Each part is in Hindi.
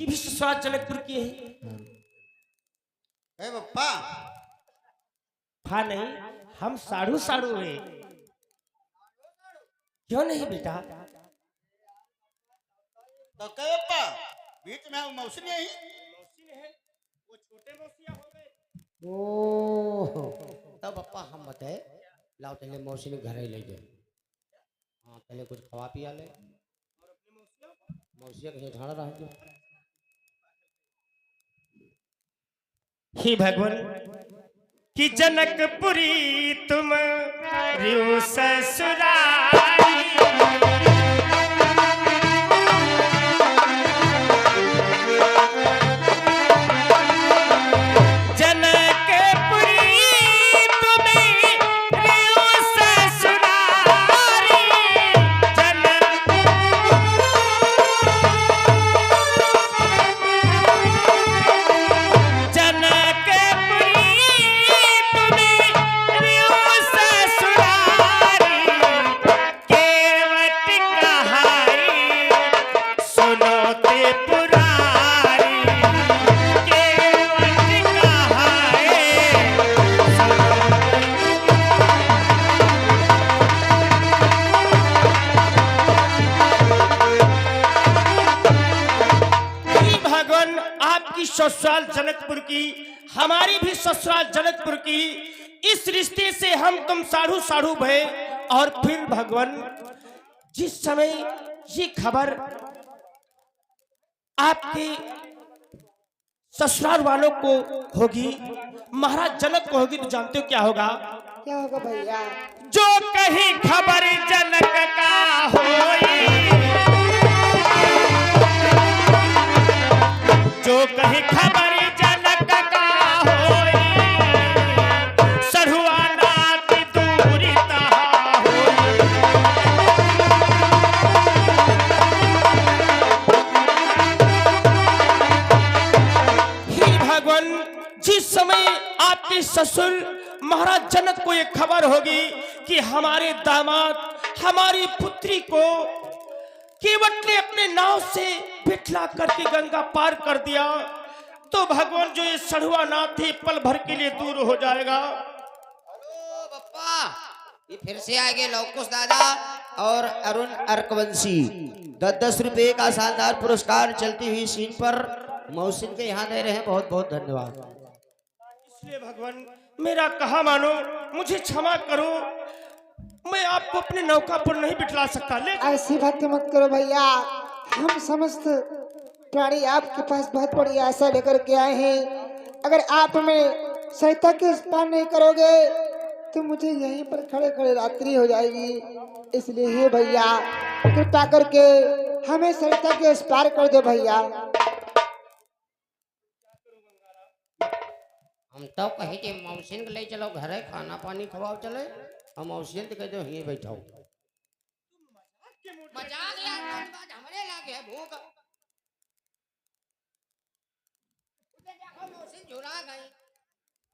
की भी ससुराल जनकपुर की है बप्पा। हाँ नहीं, हम साढ़ू साढ़ू है। क्यों नहीं बेटा? तो कहे बप्पा बीच में मौसी नहीं है, वो छोटे मौसिया हो गए। ओ तब पप्पा हम बताए लाओ पहले मौसी ने घर ही ले गए। हाँ पहले कुछ खवा पिया ले और अपनी मौसिया कहीं झाड़ा रह गया। हे भगवान कि जनकपुरी तुम रियो ससुराली। ससुराल जनकपुर की, हमारी भी ससुराल जनकपुर की, इस रिश्ते से हम तुम साढ़ू साढ़ू भय। और फिर भगवान जिस समय ये खबर आपके ससुराल वालों को होगी, महाराज जनक को होगी, तो जानते हो क्या होगा? क्या होगा भैया? जो कहीं खबर जनक का होई, जो कहीं खबर जनक का होई, सरुआ नाथ दूरी तहा होई। हे भगवान, जिस समय आपके ससुर महाराज जनक को एक खबर होगी कि हमारे दामाद हमारी पुत्री को केवट ने अपने नाव से बिठला करके गंगा पार कर दिया, तो भगवान जो ये सढ़ुआ नाथ थे पल भर के लिए दूर हो जाएगा। हेलो बप्पा, ये फिर से आ गए लौकुश दादा और अरुण अर्कवंशी। 10-10 रुपए का शानदार पुरस्कार चलती हुई सीन पर मौसिन के यहाँ दे रहे हैं। बहुत बहुत धन्यवाद। इसलिए भगवान मेरा कहा मानो, मुझे क्षमा करो, मैं आपको अपने नौका पर नहीं बिठला सकता। ले ऐसी बातें मत करो भैया, हम समस्त प्राणी आपके पास बहुत बड़ी आशा लेकर के आए हैं। अगर आप हमें सरिता के उस पार नहीं करोगे तो मुझे यहीं पर खड़े खड़े रात्रि हो जाएगी। इसलिए हे भैया कृपा करके हमें सरिता के उस पार कर दो भैया। हम तो कहे कि मौसिन के ले चलो घर है, खाना पानी खवाओ चले, और मौसिन तो कह दो यहीं बैठाओ। मजाक यार, हमरे लागे है भूख। मौसिन झुला गई।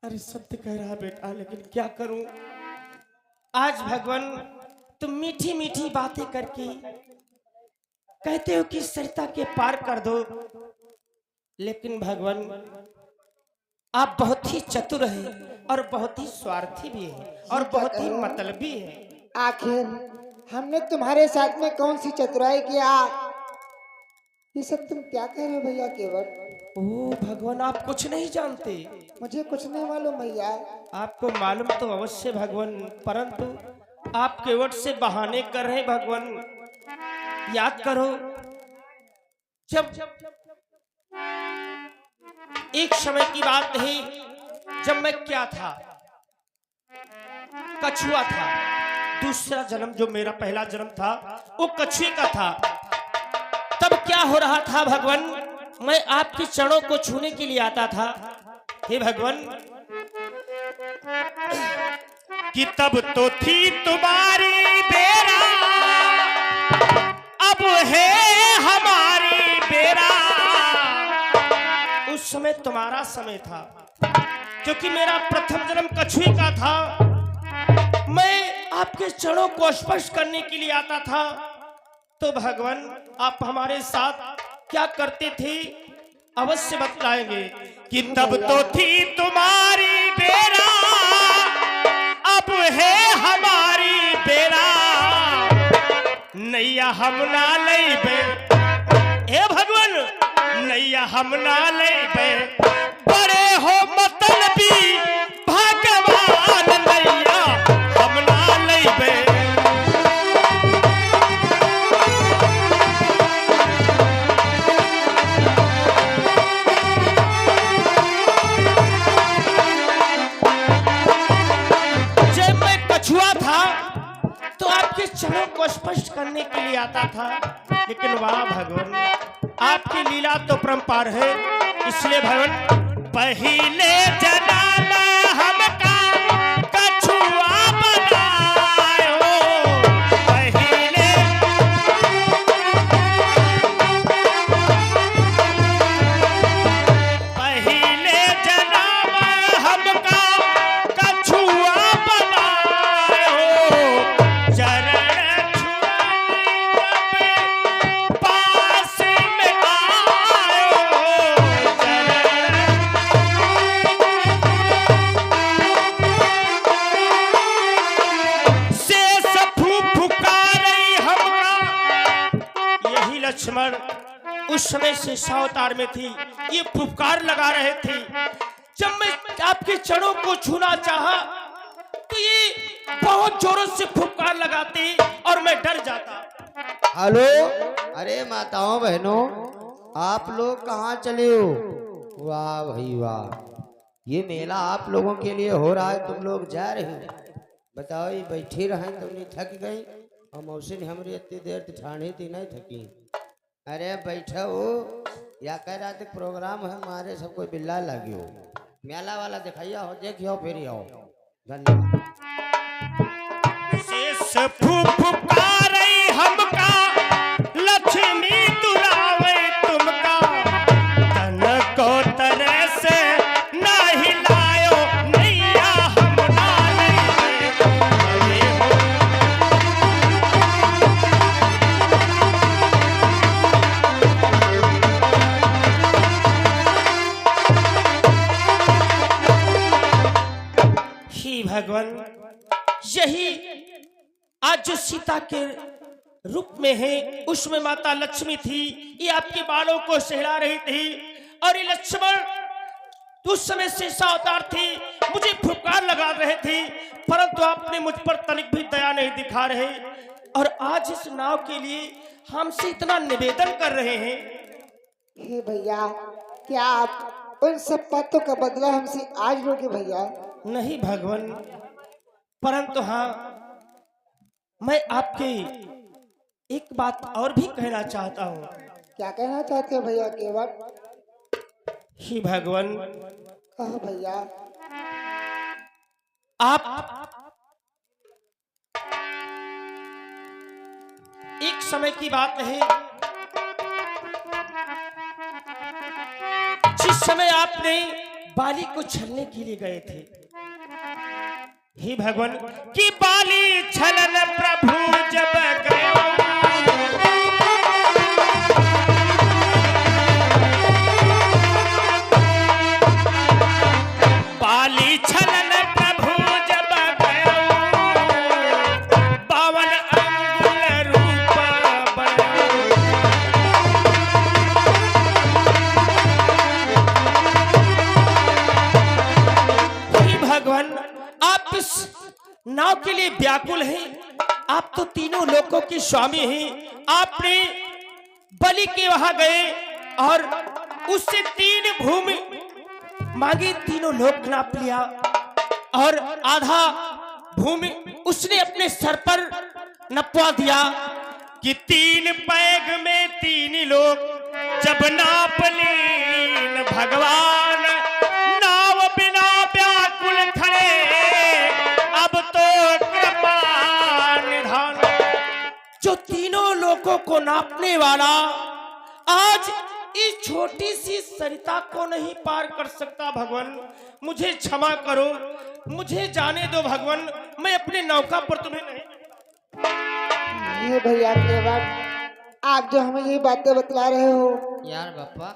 अरे सत्य कह रहा बेटा, लेकिन क्या करूं? आज भगवान तुम मीठी मीठी बातें करके कहते हो कि सरिता के पार कर दो, लेकिन भगवान आप बहुत ही चतुर हैं और बहुत ही स्वार्थी भी हैं और बहुत ही मतलबी हैं। आखिर हमने तुम्हारे साथ में कौन सी चतुराई किया? ये सब तुम क्या कह रहे हो भैया केवट? ओ भगवान, आप कुछ नहीं जानते? मुझे कुछ नहीं मालूम भैया। आपको मालूम तो अवश्य भगवान, परंतु आप केवट से बहाने कर रहे भगवान। याद करो, जब एक समय की बात है, जब मैं क्या था, कछुआ था। दूसरा जन्म जो मेरा पहला जन्म था वो कछुए का था। तब क्या हो रहा था भगवान, मैं आपके चरणों को छूने के लिए आता था। हे भगवान, कि तब तो थी तुम्हारी बेरा, अब है हमारी बेरा। उस समय तुम्हारा समय था, क्योंकि मेरा प्रथम जन्म कछुए का था। मैं आपके चरणों को स्पर्श करने के लिए आता था, तो भगवान आप हमारे साथ क्या करते थे अवश्य बतलाएंगे कि तब तो थी तुम्हारी बेरा, अब है हमारी बेरा, नैया हम ना लेबे, हे भगवान नैया हम ना लेबे, बड़े हो मतलबी भगवान, नैया हम ना लेबे। जब मैं कछुआ था तो आपके चरणों को स्पष्ट करने के लिए आता था, लेकिन वाह भगवान आपकी लीला तो परंपार है। इसलिए भगवान पहले जनाना हमका कछुआ बनायो, पहले जनाना हमका कछुआ बनायो, चरण छुआने जब पास में आयो, से सफू फुकारे हमका। यही लक्ष्मण उस समय से अवतार में थी, ये फुफकार लगा रहे थे। जब मैं आपके चरणों को छूना चाहा तो ये बहुत जोरों से फुफकार लगाते और मैं डर जाता। हेलो, अरे माताओं बहनों, आप लोग कहाँ चले हो? वाह भाई वाह, ये मेला आप लोगों के लिए हो रहा है, तुम लोग जा रहे हो। बताओ, ये बैठी रहे तुम नहीं थक गई? और मौसी ने हमारी इतनी देर ठाणी थी, नहीं थकी? अरे बैठो हो, या कह रहा था प्रोग्राम है हमारे, सब कोई बिल्ला लगी हो, मेला वाला दिखाइया हो, देखियो फिर आओ। धन्यवाद। शेष फुफकारे हमका लक्ष्मी दुलावे तुमका, तन को तरह से ना हिलायो, नैया हम ना लेबे, अरे हो। ही भगवान, यही आज जो सीता के रूप में है, उसमें माता लक्ष्मी थी, ये आपके बालों को सहला रही थी। और ये लक्ष्मण उस समय से अवतार थी, मुझे फुफकार लगा रहे थे, परंतु आपने मुझ पर तनिक भी दया नहीं दिखा रहे। और आज इस नाव के लिए हमसे इतना निवेदन कर रहे हैं। हे भैया, क्या आप उन सब बातों का बदला हमसे आज लोगे भैया? नहीं भगवान, परंतु हाँ, मैं आपके एक बात और भी कहना चाहता हूँ। क्या कहना चाहते हो भैया? केवल ही भगवान, कहो भैया। आप एक समय की बात है, जिस समय आपने बाली को छलने के लिए गए थे। हे भगवान, कि बाली छलन प्रभु जब गयो, बाली छलन प्रभु जब गयो, 52 अंगुल रूप बयो। हे भगवान, आप इस नाव के लिए व्याकुल हैं। आप तो तीनों लोकों के स्वामी हैं। आपने बलि के वहां गए और उससे 3 भूमि मांगी, तीनों लोक नाप लिया और आधा भूमि उसने अपने सर पर नपवा दिया कि 3 पैग में 3 लोग जब नाप लीन भगवान, नाव बिना व्याकुल खड़े, अब तो कृपा निधान। जो तीनों लोगों को नापने वाला आज इस छोटी सी सरिता को नहीं पार कर सकता। भगवान मुझे क्षमा करो, मुझे जाने दो भगवान, मैं अपने नौका पर तुम्हें नहीं। ये भैया केवल, आप जो हमें ये बातें बतला रहे हो, यार बापा,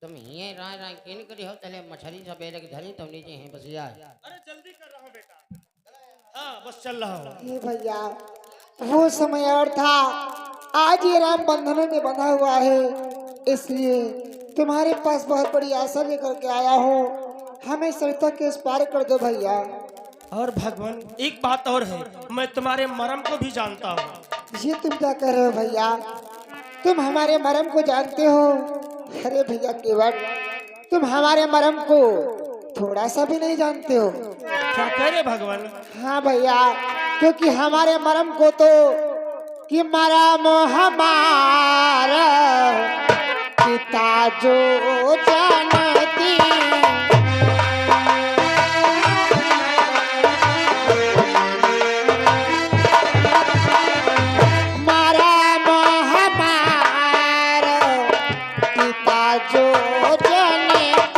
तुम हिये राय राय किन करी हो तले मछली सवेरे की धरी तुम नीचे हैं बसिया अरे जल्दी कर रहा हूँ बेटा। हाँ बस चल रहा हूँ। ये भैया वो समय और था, आज ये राम बंधनों में बंधा हुआ है, इसलिए तुम्हारे पास बहुत बड़ी आशा लेकर के आया हूँ। हमें सरिता के इस पार कर दो भैया। और भगवान एक बात और है, मैं तुम्हारे मरम को भी जानता हूँ। ये तुम क्या कर रहे हो भैया? तुम हमारे मरम को जानते हो? अरे भैया केवट, तुम हमारे मरम को थोड़ा सा भी नहीं जानते हो। क्या कह रहे भगवान? हाँ भैया, क्योंकि हमारे मरम को तो कि मरम हमारा पिता जो जानती, मरम हमारा पिता जो जानती।